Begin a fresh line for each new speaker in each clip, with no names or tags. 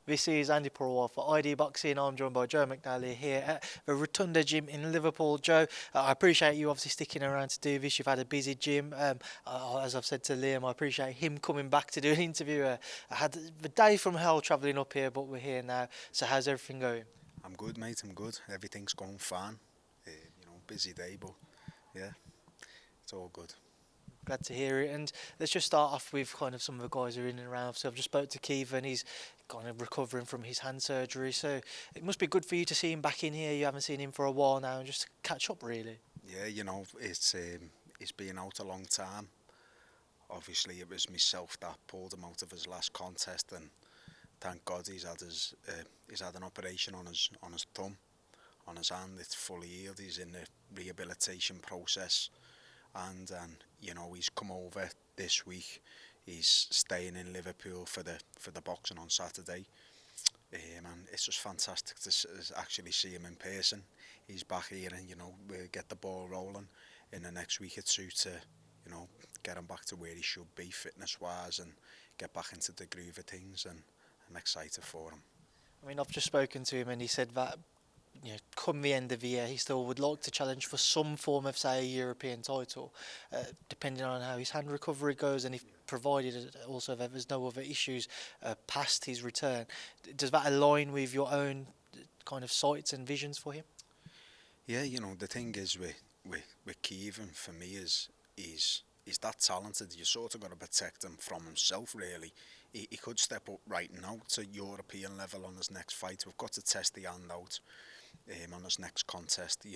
This is Andy Purwell for ID Boxing. I'm joined by Joe McNally here at the Rotunda Gym in Liverpool. Joe, I appreciate you obviously sticking around to do this. You've had a busy gym. As I've said to Liam, I appreciate him coming back to do an interview. I had the day from hell travelling up here, but we're here now. So how's everything going?
I'm good, mate. I'm good. Everything's going fine. Busy day, but yeah, it's all good.
Glad to hear it. And let's just start off with kind of some of the guys who are in and around. So I've just spoke to Keith and he's kind of recovering from his hand surgery. So it must be good for you to see him back in here. You haven't seen him for a while now and just to catch up really.
Yeah, it's been out a long time. Obviously, it was myself that pulled him out of his last contest, and thank God he's had an operation on his thumb, on his hand. It's fully healed. He's in the rehabilitation process, and he's come over this week. He's staying in Liverpool for the boxing on Saturday. And it's just fantastic to actually see him in person. He's back here, and we'll get the ball rolling in the next week or two to get him back to where he should be fitness wise and get back into the groove of things, and I'm excited for him.
I mean, I've just spoken to him and he said that come the end of the year, he still would like to challenge for some form of, say, a European title, depending on how his hand recovery goes and if provided also that there's no other issues past his return. Does that align with your own kind of sights and visions for him?
Yeah, the thing is with Kevin for me is he's that talented. You sort of got to protect him from himself, really. He could step up right now to European level on his next fight. We've got to test the hand out on his next contest.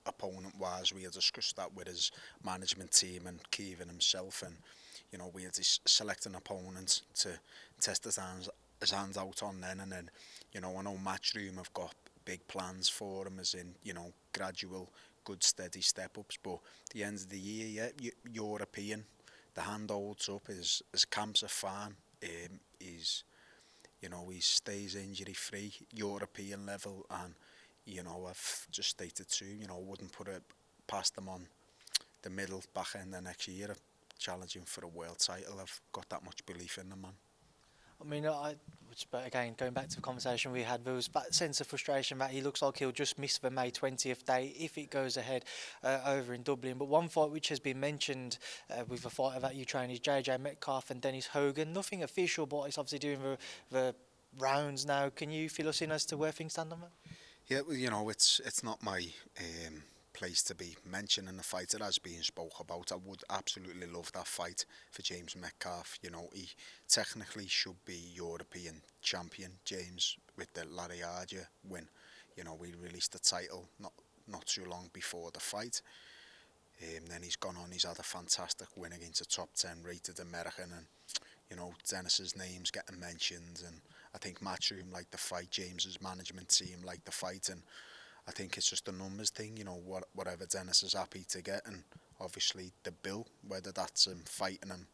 Opponent-wise, we had discussed that with his management team and Kevin himself, and we had to select an opponent to test his hands out on then, and then I know Matchroom have got big plans for him, as in gradual, good, steady step-ups. But at the end of the year, yeah, European, the hand holds up. His camps are fine. He stays injury-free, European level, and I've just stated too, wouldn't put it past him on the middle back end of next year, challenging for a world title. I've got that much belief in the man.
I mean, but again, going back to the conversation we had, there was that sense of frustration that he looks like he'll just miss the May 20th day if it goes ahead over in Dublin. But one fight which has been mentioned with a fighter that you train is JJ Metcalf and Dennis Hogan. Nothing official, but it's obviously doing the rounds now. Can you fill us in as to where things stand on that?
Yeah, well, it's not my place to be mentioning the fight. It has been spoke about. I would absolutely love that fight for James Metcalf. He technically should be European champion, James, with the Lariadia win. We released the title not too long before the fight. Then he's gone on. He's had a fantastic win against a top 10 rated American, and Dennis's name's getting mentioned, and I think Matchroom liked the fight, James's management team liked the fight, and I think it's just a numbers thing, whatever Dennis is happy to get, and obviously the bill, whether that's him fighting him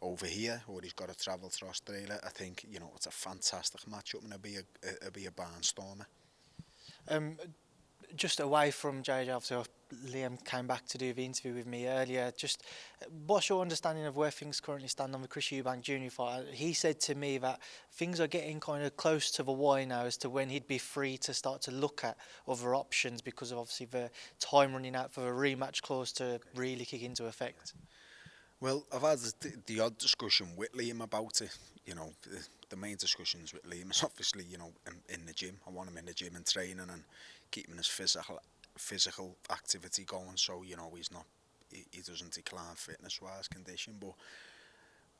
over here or he's got to travel to Australia. I think it's a fantastic matchup, and it'll be a barnstormer.
Just away from JJ, obviously Liam came back to do the interview with me earlier. Just what's your understanding of where things currently stand on the Tszyu Jr. fight? He said to me that things are getting kind of close to the wire now as to when he'd be free to start to look at other options, because of obviously the time running out for the rematch clause to really kick into effect.
Well, I've had the odd discussion with Liam about it. The main discussions with Liam is obviously, in the gym. I want him in the gym and training and keeping his physical activity going, so he doesn't decline fitness-wise condition. But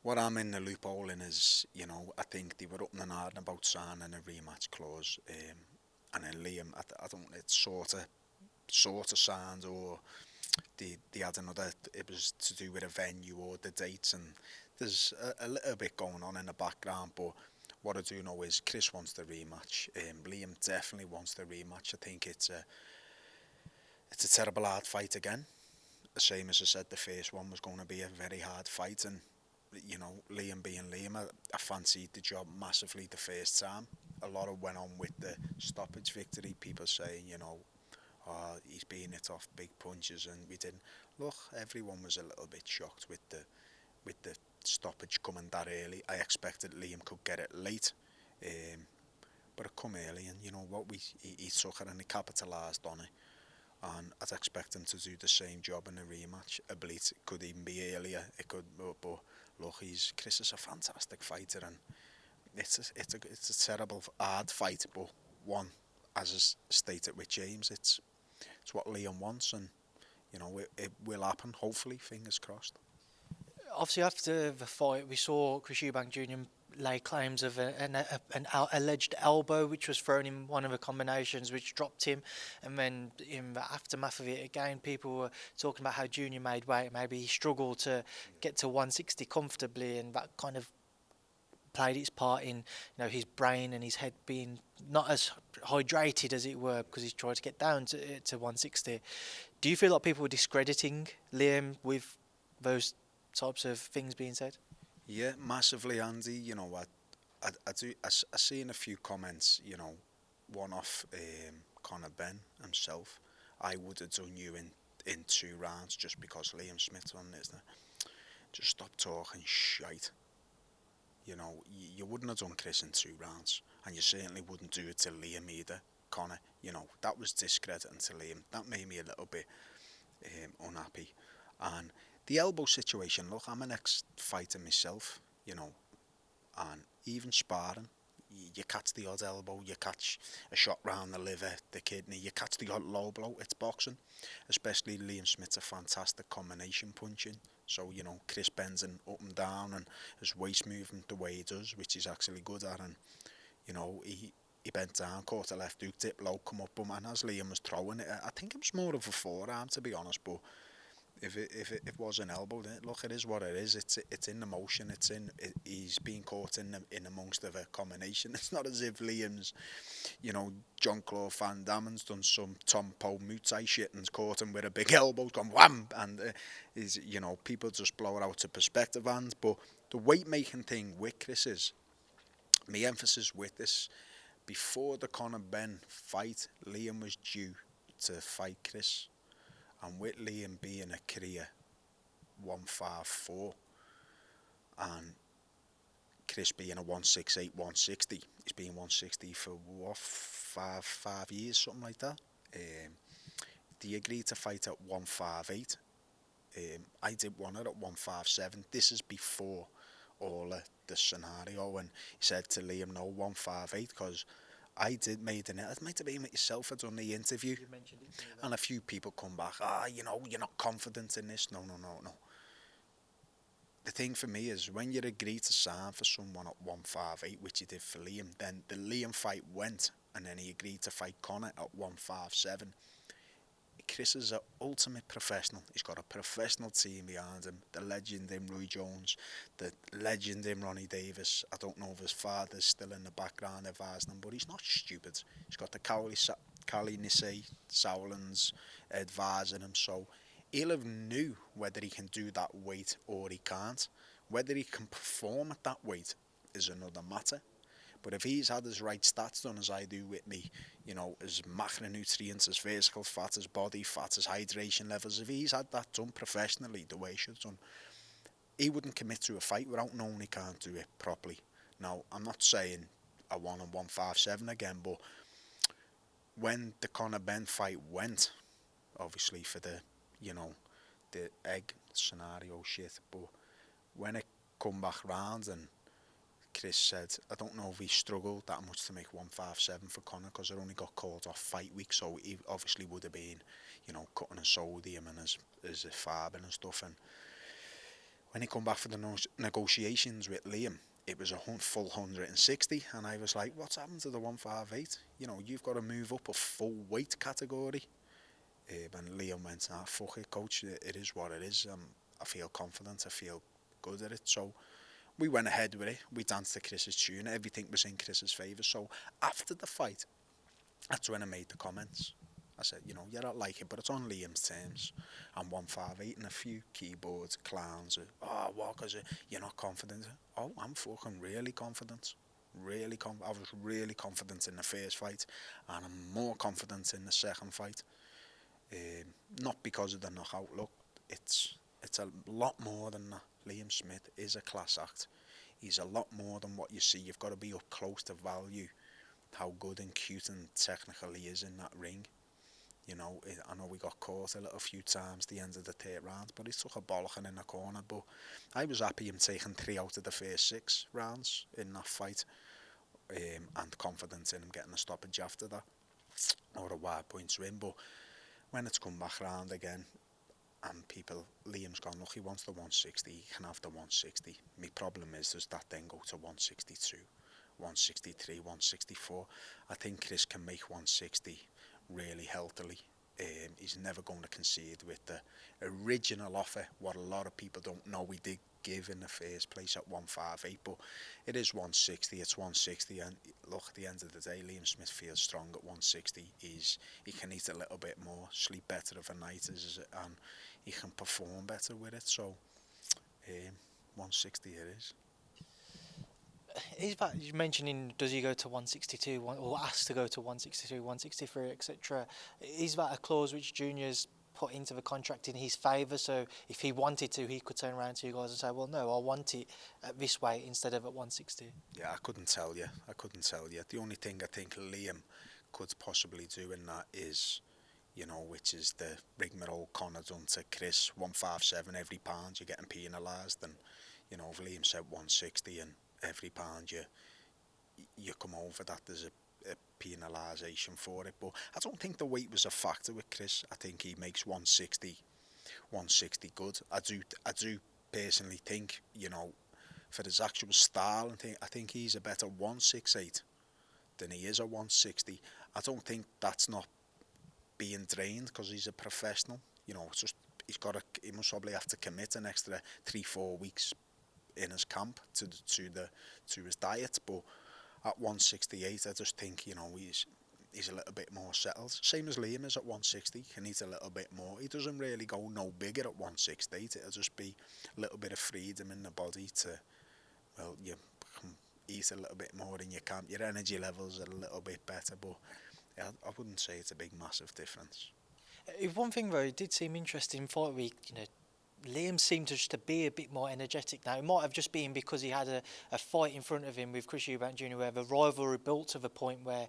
what I'm in the loophole in is, I think they were up and hard about signing a rematch clause, and then Liam, I don't. It sort of signed, or they had another. It was to do with a venue or the dates, and there's a little bit going on in the background. But what I do know is Chris wants the rematch. Liam definitely wants the rematch. I think it's a terrible hard fight again. The same as I said, the first one was going to be a very hard fight, and Liam being Liam, I fancied the job massively the first time. A lot of went on with the stoppage victory. People saying, he's being hit off big punches, and we didn't. Look, everyone was a little bit shocked with the stoppage coming that early. I expected Liam could get it late, But it come early, and you know what, he took it and he capitalised on it. And I'd expect him to do the same job in a rematch. I believe it could even be earlier. It could, but look, Chris is a fantastic fighter, and it's a terrible hard fight, but one, as I stated with James, it's what Liam wants, and you know it will happen. Hopefully, fingers crossed.
Obviously, after the fight, we saw Chris Eubank Jr. lay claims of an alleged elbow, which was thrown in one of the combinations, which dropped him. And then in the aftermath of it, again, people were talking about how Junior made weight. Maybe he struggled to get to 160 comfortably, and that kind of played its part in his brain and his head being not as hydrated as it were, because he's tried to get down to 160. Do you feel like people were discrediting Liam with those types of things being said?
Yeah, massively, Andy. You know what? I seen a few comments. You know, one off Conor Benn himself. I would have done you in 2 rounds just because Liam Smith on this. Just stop talking shite. You know, you wouldn't have done Chris in 2 rounds, and you certainly wouldn't do it to Liam either, Conor. You know, that was discrediting to Liam. That made me a little bit unhappy. And the elbow situation, look, I'm an ex-fighter myself, you know, and even sparring, you catch the odd elbow, you catch a shot round the liver, the kidney, you catch the odd low blow. It's boxing, especially Liam Smith's a fantastic combination punching. So, you know, Chris bends up and down and his waist movement the way he does, which he's actually good at. And, you know, he bent down, caught a left hook, dip low, come up, and as Liam was throwing it, I think it was more of a forearm, to be honest, but if it was an elbow, then look, it is what it is. It's in the motion. He's being caught in amongst of a combination. It's not as if Liam's, you know, John Claude Van Damme's done some Tom Poe Muay shit and's caught him with a big elbow, gone wham, and is, you know, people just blow it out to perspective. And but the weight making thing with Chris is, my emphasis with this, before the Conor Benn fight, Liam was due to fight Chris. And with Liam being a career 154 and Chris being a 168, 160, he's been 160 for what, five years, something like that. They agreed to fight at 158. I did one at 157. This is before all the scenario, and he said to Liam, no, 158, because I made it might have been with yourself, I'd done the interview,
You mentioned it to me,
and a few people come back, you know, you're not confident in this. No. The thing for me is, when you agree to sign for someone at 158, which he did for Liam, then the Liam fight went, and then he agreed to fight Conor at 157. Chris is an ultimate professional. He's got a professional team behind him. The legend in Roy Jones, the legend in Ronnie Davis. I don't know if his father's still in the background advising him, but he's not stupid. He's got the Cali Nisei Sowlands advising him, so he'll have knew whether he can do that weight or he can't. Whether he can perform at that weight is another matter. But if he's had his right stats done, as I do with me, you know, his macronutrients, his physical fat, his body fat, his hydration levels, if he's had that done professionally the way he should have done, he wouldn't commit to a fight without knowing he can't do it properly. Now, I'm not saying I want him 157 again, but when the Conor Benn fight went, obviously for the, you know, the egg scenario shit, but when it come back round and Chris said, I don't know if he struggled that much to make 157 for Conor, because it only got called off fight week, so he obviously would have been, you know, cutting his sodium and his farbing and stuff. And when he come back for the negotiations with Liam, it was a full 160, and I was like, what's happened to the 158? You know, you've got to move up a full weight category. And Liam went, fuck it, coach, it is what it is. I feel confident, I feel good at it. So we went ahead with it. We danced to Chris's tune. Everything was in Chris's favour. So after the fight, that's when I made the comments. I said, you know, yeah, I like it, but it's on Liam's terms. I'm 158 and a few keyboards, clowns. What, because you're not confident? Oh, I'm fucking really confident. I was really confident in the first fight, and I'm more confident in the second fight. Not because of the knockout. Look, it's a lot more than that. Liam Smith is a class act. he's a lot more than what you see. You've got to be up close to value how good and cute and technical he is in that ring. You know, I know we got caught a little few times at the end of the third round, but he took a bollocking in the corner. But I was happy him taking 3 out of the first 6 rounds in that fight, and confident in him getting a stoppage after that, or a wide points win. But when it's come back round again, and Liam's gone, look, he wants the 160, he can have the 160. My problem is, does that then go to 162, 163, 164? I think Chris can make 160 really healthily. He's never going to concede with the original offer, what a lot of people don't know we did give in the first place at 158, but it is 160, it's 160, and look, at the end of the day, Liam Smith feels strong at 160. He can eat a little bit more, sleep better of a night, and he can perform better with it, so 160 it is.
Is that, you're mentioning, does he go to 162 or asked to go to 162, 163, etc.? Is that a clause which Junior's put into the contract in his favour? So if he wanted to, he could turn around to you guys and say, well, no, I want it at this weight instead of at 160.
Yeah, I couldn't tell you. The only thing I think Liam could possibly do in that is, you know, which is the rigmarole Conor done to Chris, 157 every pound, you're getting penalised, and, you know, if Liam said 160 and every pound you come over that, there's a penalisation for it. But I don't think the weight was a factor with Chris. I think he makes 160 good. I do personally think, you know, for his actual style and thing, I think he's a better 168 than he is a 160. I don't think that's not being drained because he's a professional. You know, it's just he must probably have to commit an extra 3-4 weeks in his camp to his diet, but at 168 I just think, you know, he's a little bit more settled, same as Liam is at 160. He needs a little bit more. He doesn't really go no bigger at 168. It'll just be a little bit of freedom in the body to, well, you can eat a little bit more in your camp, your energy levels are a little bit better, but yeah, I wouldn't say it's a big massive difference.
One thing though, it did seem interesting fight week, you know, Liam seemed to be a bit more energetic now. It might have just been because he had a fight in front of him with Chris Eubank Jr. where the rivalry built to the point where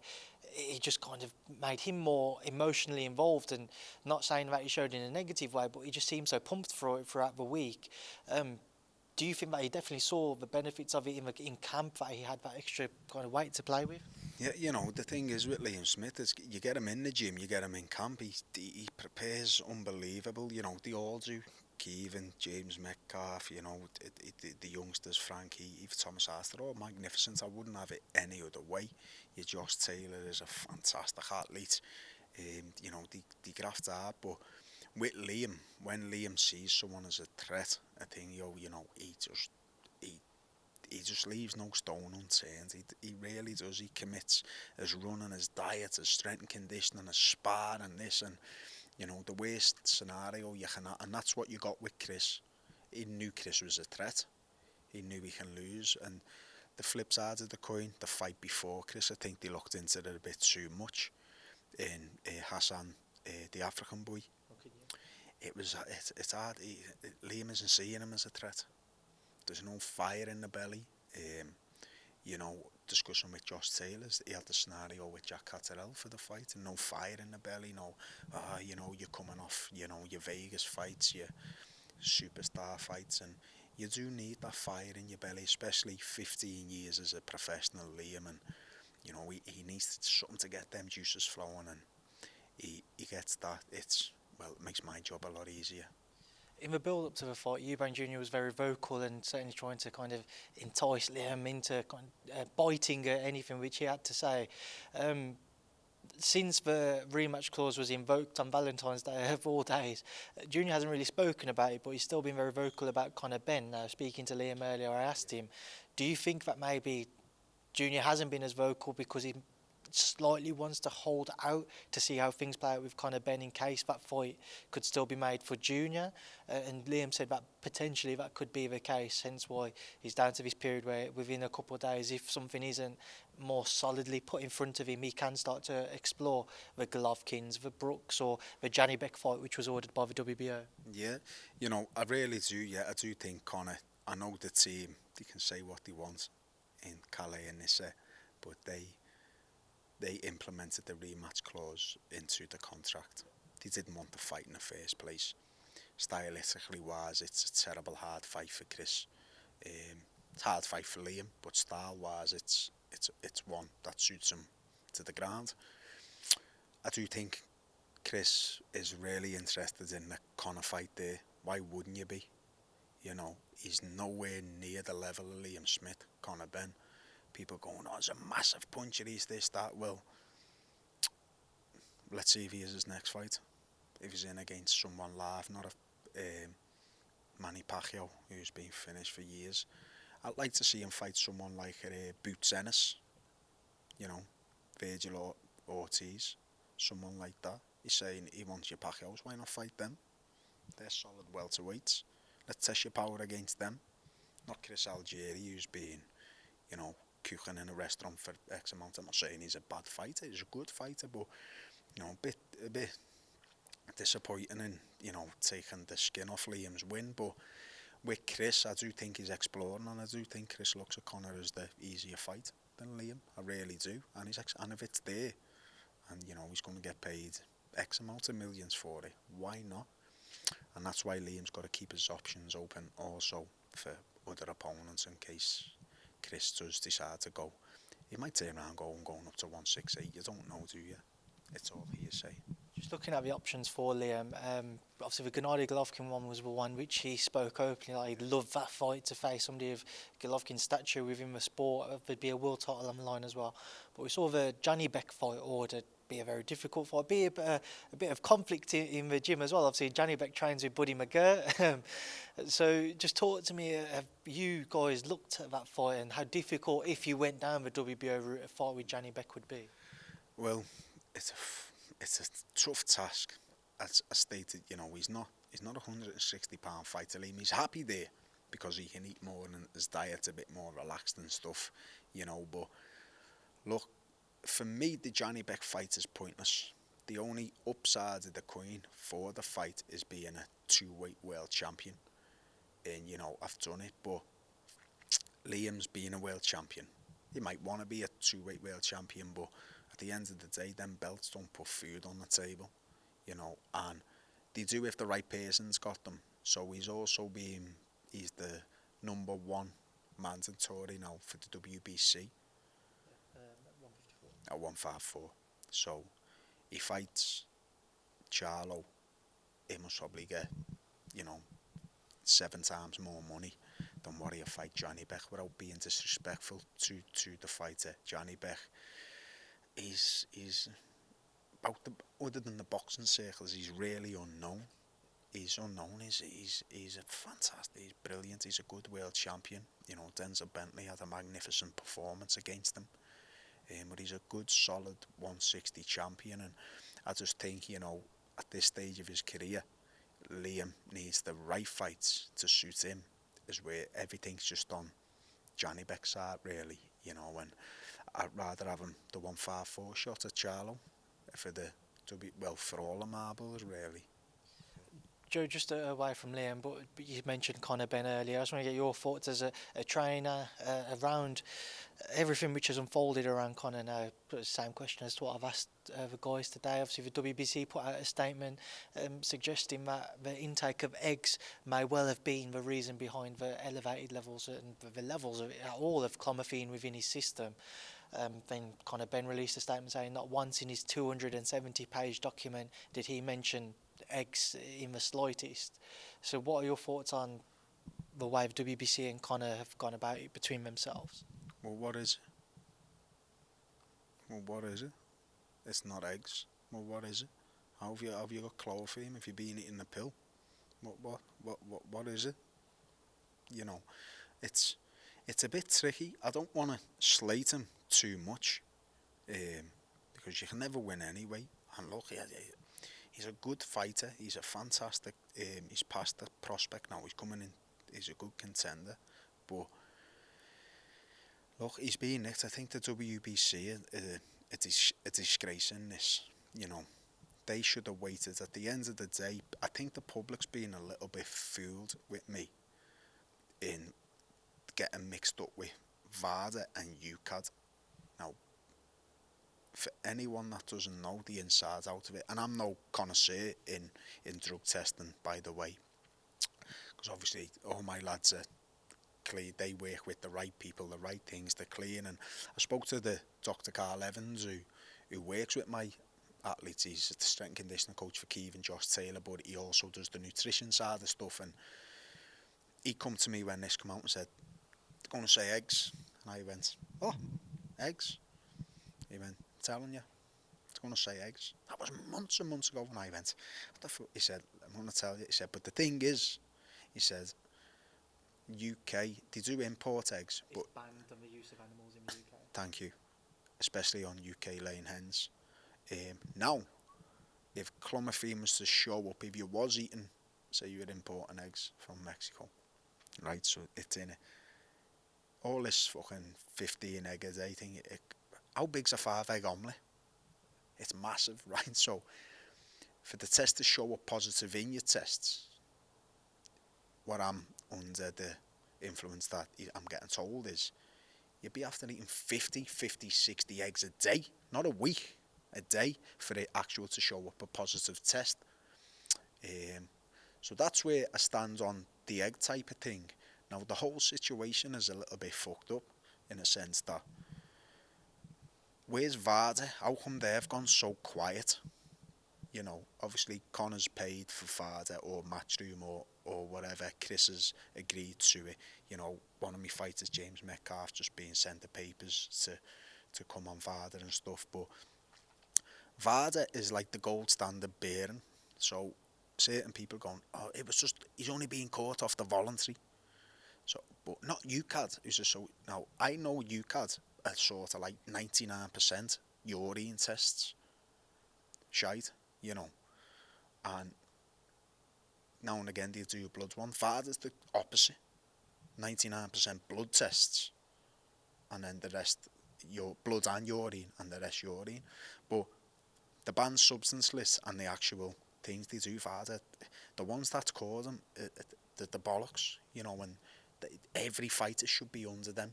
it just kind of made him more emotionally involved, and not saying that he showed in a negative way, but he just seemed so pumped for it throughout the week. Do you think that he definitely saw the benefits of it in camp, that he had that extra kind of weight to play with?
Yeah, you know, the thing is with Liam Smith is you get him in the gym, you get him in camp, he prepares unbelievable, you know, they all do. Caoimhín, James Metcalf, you know, the youngsters, Frankie, even Thomas Hart, they're all magnificent. I wouldn't have it any other way. Your Josh Taylor is a fantastic athlete. You know, they graft hard, but with Liam, when Liam sees someone as a threat, I think, you know, he just leaves no stone unturned. He really does. He commits his running, his diet, his strength and conditioning, his spar and this, and you know, the worst scenario you can, and that's what you got with Chris. He knew Chris was a threat. He knew he can lose. And the flip side of the coin, the fight before Chris, I think they looked into it a bit too much. In Hassan, the African boy,
Okay, yeah.
it's hard. Liam isn't seeing him as a threat. There's no fire in the belly. You know, discussion with Josh Taylor, he had the scenario with Jack Catterall for the fight, and no fire in the belly, no, you know, you're coming off, you know, your Vegas fights, your superstar fights, and you do need that fire in your belly, especially 15 years as a professional Liam, and, you know, he needs something to get them juices flowing, and he gets that. Well, it makes my job a lot easier.
In the build-up to the fight, Eubank Jr. was very vocal and certainly trying to kind of entice Liam into biting at anything which he had to say. Since the rematch clause was invoked on Valentine's Day of all days, Junior hasn't really spoken about it, but he's still been very vocal about Conor Benn. Speaking to Liam earlier, I asked him, do you think that maybe Junior hasn't been as vocal because he slightly wants to hold out to see how things play out with Conor Benn in case that fight could still be made for Junior? And Liam said that potentially that could be the case, hence why he's down to this period where within a couple of days, if something isn't more solidly put in front of him, he can start to explore the Golovkins, the Brooks or the Janibek fight which was ordered by the WBO.
Yeah, you know, I really do. Yeah, I do think Conor I know the team, they can say what they want in Calais and Nissa, but they implemented the rematch clause into the contract. They didn't want the fight in the first place. Stylistically wise, it's a terrible hard fight for Chris. It's a hard fight for Liam, but style wise, it's one that suits him to the ground. I do think Chris is really interested in the Conor fight there. Why wouldn't you be? You know, he's nowhere near the level of Liam Smith, Conor Benn. People going, oh, he's a massive puncher, he's this, that. Well, let's see if he is his next fight. If he's in against someone live, not a Manny Pacquiao, who's been finished for years. I'd like to see him fight someone like Boots Ennis, you know, Virgil Ortiz, someone like that. He's saying he wants your Pacquiaos, why not fight them? They're solid welterweights. Let's test your power against them. Not Chris Algieri, who's been, you know, cooking in a restaurant for X amount. I'm not saying he's a bad fighter, he's a good fighter, but, you know, a bit disappointing in, you know, taking the skin off Liam's win. But with Chris, I do think he's exploring, and I do think Chris looks at Conor as the easier fight than Liam. I really do. And and if it's there, and you know he's going to get paid X amount of millions for it, why not? And that's why Liam's got to keep his options open also for other opponents in case Chris does decide to go. He might turn around and go and going up to 168. You don't know, do you? It's all hearsay.
Just looking at the options for Liam, obviously the Gennady Golovkin one was the one which he spoke openly, like he'd love that fight to face somebody of Golovkin's stature within the sport. There'd be a world title on the line as well. But we saw the Janibek fight ordered be a very difficult fight, be a bit of conflict in the gym as well. Obviously Janibek trains with Buddy McGirt. So just talk to me, have you guys looked at that fight and how difficult, if you went down the WBO route, a fight with Janibek would be?
Well, it's a tough task. As I stated, you know, he's not a 160-pound fighter. He's happy there because he can eat more and his diet's a bit more relaxed and stuff, you know. But look, for me, the Janibek fight is pointless. The only upside of the coin for the fight is being a two-weight world champion. And, you know, I've done it, but Liam's being a world champion. He might want to be a two-weight world champion, but at the end of the day, them belts don't put food on the table, you know, and they do if the right person's got them. So he's the number one mandatory now for the WBC at 154. So he fights Charlo, he must probably get, you know, 7 times more money than what he'll fight Janibek, without being disrespectful to the fighter. Janibek, he's about other than the boxing circles, he's really unknown. He's unknown. He's a fantastic. He's brilliant. He's a good world champion. You know, Denzel Bentley had a magnificent performance against him. But he's a good, solid 160 champion, and I just think, you know, at this stage of his career, Liam needs the right fights to suit him. Is where everything's just on Janibek's side, really. You know, and I'd rather have him the 154 shot at Charlo for for all the marbles, really.
Joe, just away from Liam, but you mentioned Conor Benn earlier. I just want to get your thoughts as a trainer around everything which has unfolded around Conor now. Same question as to what I've asked the guys today. Obviously, the WBC put out a statement suggesting that the intake of eggs may well have been the reason behind the elevated levels and the levels of all of clomiphene within his system. Then Conor Benn released a statement saying not once in his 270-page document did he mention eggs in the slightest. So what are your thoughts on the way the WBC and Conor have gone about it between themselves?
Well, what is it? It's not eggs. Well, what is it? How have you got chloroform if you're being eating a pill? What is it? You know, it's a bit tricky. I don't want to slate him too much, because you can never win anyway. And look, he's a good fighter. He's a fantastic. He's past the prospect now. He's coming in. He's a good contender, but look, he's being nicked. I think the WBC a disgrace in this. You know, they should have waited. At the end of the day, I think the public's been a little bit fooled with me in getting mixed up with VADA and UCAD. Now, for anyone that doesn't know the insides out of it, and I'm no connoisseur in drug testing, by the way, because obviously all my lads are clean, they work with the right people, the right things, they're clean. And I spoke to the Dr. Carl Evans, who works with my athletes. He's the strength and conditioning coach for Keith and Josh Taylor, but he also does the nutrition side of stuff. And he come to me when this came out and said, "They're going to say eggs." And I went, "Oh, eggs?" He went, "Telling you, it's going to say eggs." That was months and months ago. And I went, "What the fuck?" He said, "I'm going to tell you." He said, "But the thing is," he said, "UK, they do import eggs, but
it's banned on the use of animals in the UK."
Thank you, especially on UK laying hens. Now, if Caoimhín was to show up, if you was eating, say you were importing eggs from Mexico, right? So it's in it. All this fucking 15 egg a day thing. How big's a 5-egg omelette? It's massive, right? So for the test to show up positive in your tests, what I'm under the influence that I'm getting told is you'd be after eating 50, 60 eggs a day, not a week, a day, for the actual to show up a positive test. So that's where I stand on the egg type of thing. Now, the whole situation is a little bit fucked up in a sense that where's VADA? How come they've gone so quiet? You know, obviously Conor's paid for VADA or Matchroom or whatever. Chris has agreed to it. You know, one of my fighters, James Metcalf, just being sent the papers to come on VADA and stuff. But VADA is like the gold standard bearing. So certain people going, "Oh, it was just, he's only being caught off the voluntary." So, but not UCAD. Who's just so now I know UCAD are sort of like 99% urine tests, shite, you know, and now and again they do a blood one. VADA's the opposite, 99% blood tests, and then the rest your blood and urine, and the rest urine. But the banned substance list and the actual things they do VADA, the ones that cause them, the bollocks, you know, and every fighter should be under them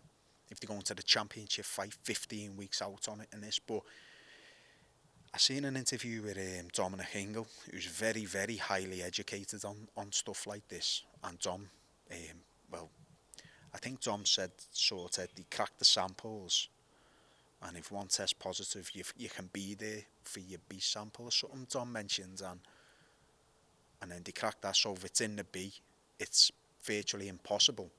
if they go into the championship fight 15 weeks out on it and this. But I seen an interview with Dominic Hingle, who's very, very highly educated on stuff like this. And Dom, well, I think Dom said sort of they cracked the samples, and if one tests positive, you can be there for your B sample or something. Dom mentioned, and then they cracked that. So if it's in the B, it's virtually impossible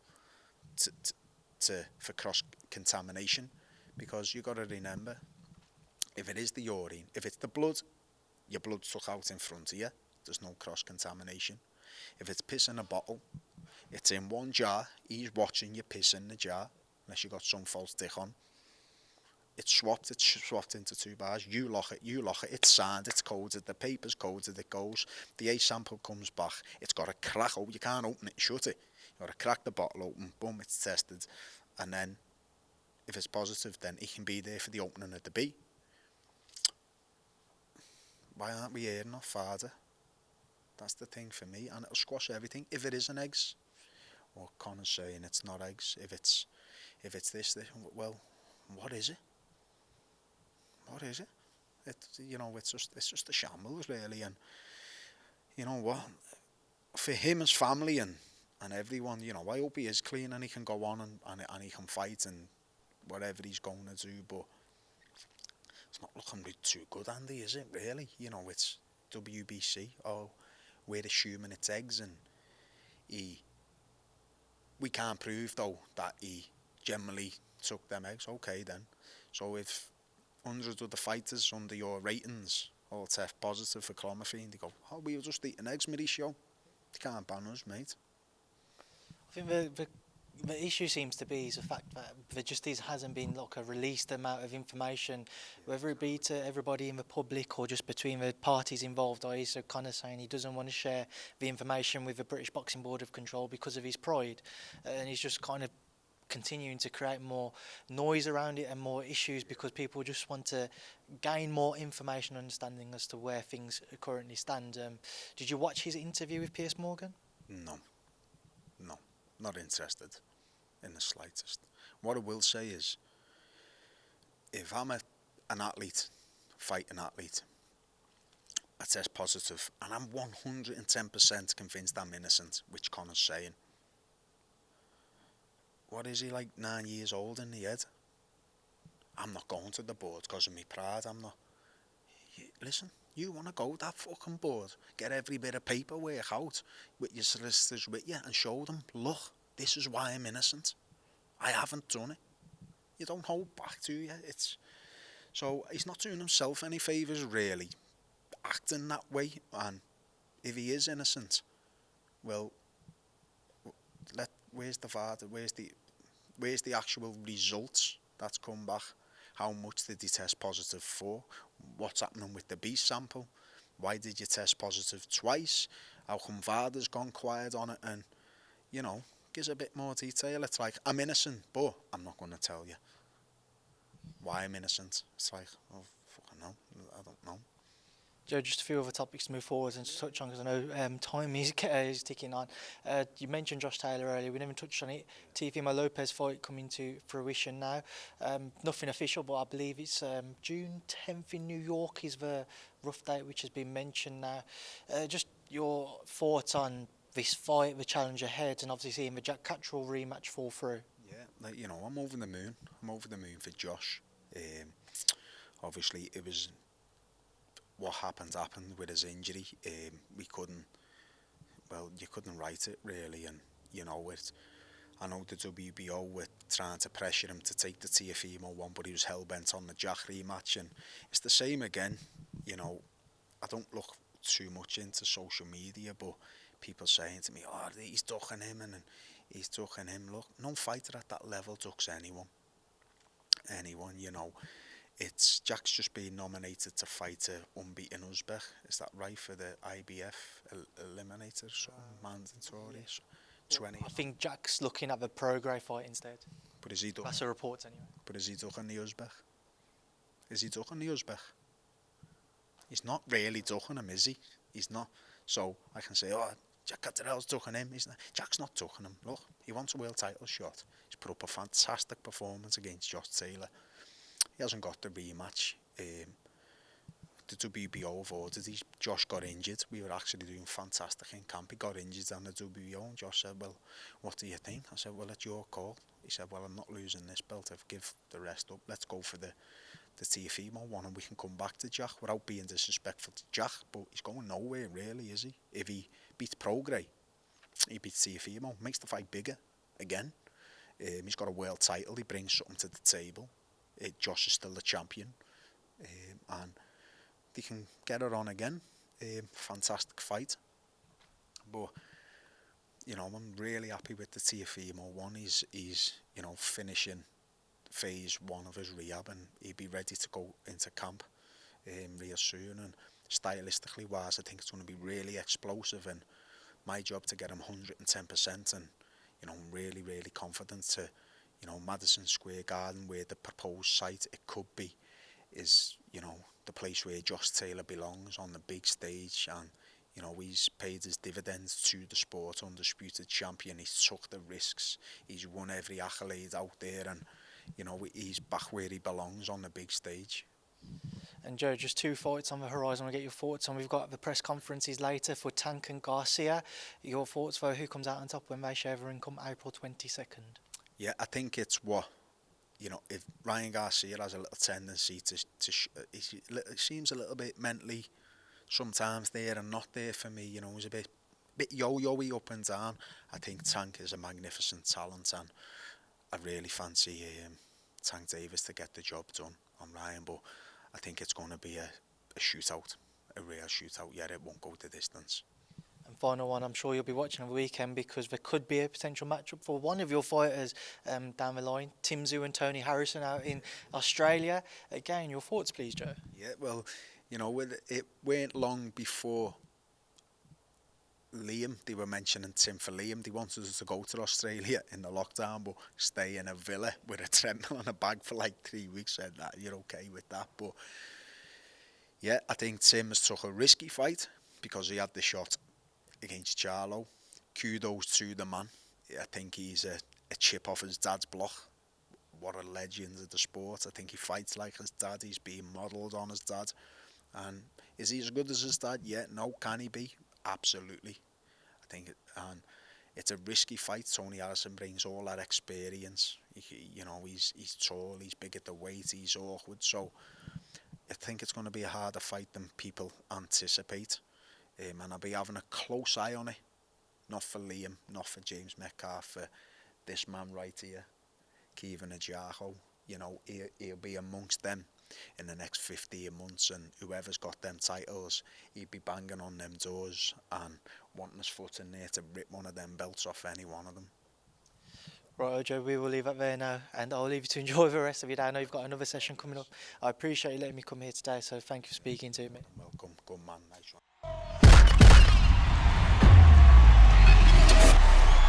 for cross contamination, because you got to remember, if it is the urine, if it's the blood, your blood's took out in front of you, there's no cross contamination. If it's piss in a bottle, it's in one jar, he's watching you piss in the jar, unless you got some false dick on. It's swapped into 2 bars, you lock it, it's signed, it's coded, the paper's coded, it goes, the A sample comes back, it's got a crack, you can't open it and shut it, you got to crack the bottle open, boom, it's tested, and then if it's positive, then it can be there for the opening of the B. Why aren't we hearing off VADA? That's the thing for me, and it'll squash everything. If it is an eggs, or Conor's saying it's not eggs, if it's this, well, what is it? What is it? You know, it's just a shambles, really. And you know what? For him, his family, and everyone, you know, I hope he is clean and he can go on and he can fight and whatever he's going to do. But it's not looking too good, Andy, is it? Really? You know, it's WBC. Oh, we're assuming it's eggs, and we can't prove though that he generally took them eggs. Okay, then. So if hundreds of the fighters under your ratings all test positive for Caoimhín, they go, "Oh, we were just eating eggs, Mauricio." They can't ban us, mate.
I think the issue seems to be is the fact that there just hasn't been like a released amount of information, whether it be to everybody in the public or just between the parties involved. Or he's kind of saying he doesn't want to share the information with the British Boxing Board of Control because of his pride, and he's just kind of continuing to create more noise around it and more issues because people just want to gain more information and understanding as to where things currently stand. Did you watch his interview with Piers Morgan?
No, not interested. in the slightest. What I will say is, if I'm an athlete, fighting athlete, I test positive, and I'm 110% convinced I'm innocent, which Conor's saying. What is he, like 9 years old in the head? I'm not going to the board because of my pride, I'm not. Listen, you want to go that fucking board, get every bit of paperwork out with your solicitors with you and show them, look, this is why I'm innocent. I haven't done it. You don't hold back, do you? So he's not doing himself any favours, really, acting that way. And if he is innocent, well, where's the father? Where's the actual results that's come back? How much did he test positive for? What's happening with the B sample? Why did you test positive twice? How come father's gone quiet on it? And, gives a bit more detail. It's like, I'm innocent, but I'm not going to tell you why I'm innocent. It's like, oh, fucking no, I don't know.
Joe, just a few other topics to move forward and to touch on, because I know time is ticking on. You mentioned Josh Taylor earlier. We never touched on it. Taylor-Lopez fight coming to fruition now. Nothing official, but I believe it's June 10th in New York is the rough date which has been mentioned now. Just your thoughts on this fight, the challenge ahead, and obviously seeing the Jack Catterall rematch fall through.
Yeah, I'm over the moon. I'm over the moon for Josh. Obviously, it was what happened with his injury. You couldn't write it really, and I know the WBO were trying to pressure him to take the Teofimo one, but he was hell bent on the Jack rematch, and it's the same again. I don't look too much into social media, but people saying to me, "Oh, he's ducking him," and he's ducking him. Look, no fighter at that level ducks anyone. It's Jack's just been nominated to fight a unbeaten Uzbek. Is that right, for the IBF eliminator? Mandatory.
Yeah. 20. I think Jack's looking at the pro grade fight instead.
But is he ducking?
That's the reports anyway.
But is he ducking the Uzbek? Is he ducking the Uzbek? He's not really ducking him, is he? He's not. So I can say, oh, Jack Catterall's ducking him. Jack's not ducking him. Look, he wants a world title shot. He's put up a fantastic performance against Josh Taylor. He hasn't got the rematch. The WBO have ordered. Josh got injured. We were actually doing fantastic in camp. He got injured on the WBO, and Josh said, well, what do you think? I said, well, it's your call. He said, well, I'm not losing this belt. I've give the rest up. Let's go for the Teofimo one, and we can come back to Jack without being disrespectful to Jack. But he's going nowhere, really, is he? If he beats Prograis, he beats Teofimo, makes the fight bigger again. He's got a world title. He brings something to the table. Josh is still the champion, and they can get it on again. Fantastic fight. But I'm really happy with the Teofimo one. He's finishing phase 1 of his rehab, and he'll be ready to go into camp real soon. And stylistically wise, I think it's going to be really explosive, and my job to get him 110%. And I'm really confident to Madison Square Garden, where the proposed site it could be, is the place where Josh Taylor belongs, on the big stage. And he's paid his dividends to the sport, undisputed champion. He's took the risks, he's won every accolade out there, and he's back where he belongs, on the big stage.
And Joe, just 2 fights on the horizon. We'll get your thoughts on. We've got the press conferences later for Tank and Garcia. Your thoughts for who comes out on top when they share the ring come April 22nd?
Yeah, I think it's what, if Ryan Garcia has a little tendency he seems a little bit mentally sometimes there and not there for me. He's a bit yo-yo-y up and down. I think Tank is a magnificent talent, and I really fancy Tank Davis to get the job done on Ryan, but I think it's going to be a shootout, a real shootout. Yeah, it won't go the distance.
And final one, I'm sure you'll be watching on the weekend, because there could be a potential matchup for one of your fighters down the line, Tszyu and Tony Harrison out in Australia. Again, your thoughts, please, Joe.
Yeah, well, it weren't long before Liam, they were mentioning Tim for Liam. They wanted us to go to Australia in the lockdown, but stay in a villa with a treadmill and a bag for like 3 weeks. Said that you're okay with that, but yeah, I think Tim has took a risky fight because he had the shot against Charlo. Kudos to the man. I think he's a chip off his dad's block. What a legend of the sport. I think he fights like his dad. He's being modelled on his dad. And is he as good as his dad? Yeah. No. Can he be? Absolutely. I think and it's a risky fight. Tony Harrison brings all that experience. He's tall, he's big at the weight, he's awkward. So I think it's going to be a harder fight than people anticipate. And I'll be having a close eye on it. Not for Liam, not for James Metcalf, for this man right here, Caoimhín Agyarko. He'll be amongst them in the next 15 months, and whoever's got them titles, he'd be banging on them doors and wanting his foot in there to rip one of them belts off any one of them.
Right, Joe, we will leave it there now, and I'll leave you to enjoy the rest of your day. I know you've got another session coming up. I appreciate you letting me come here today, so thank you for speaking to me.
Welcome, good man, nice one.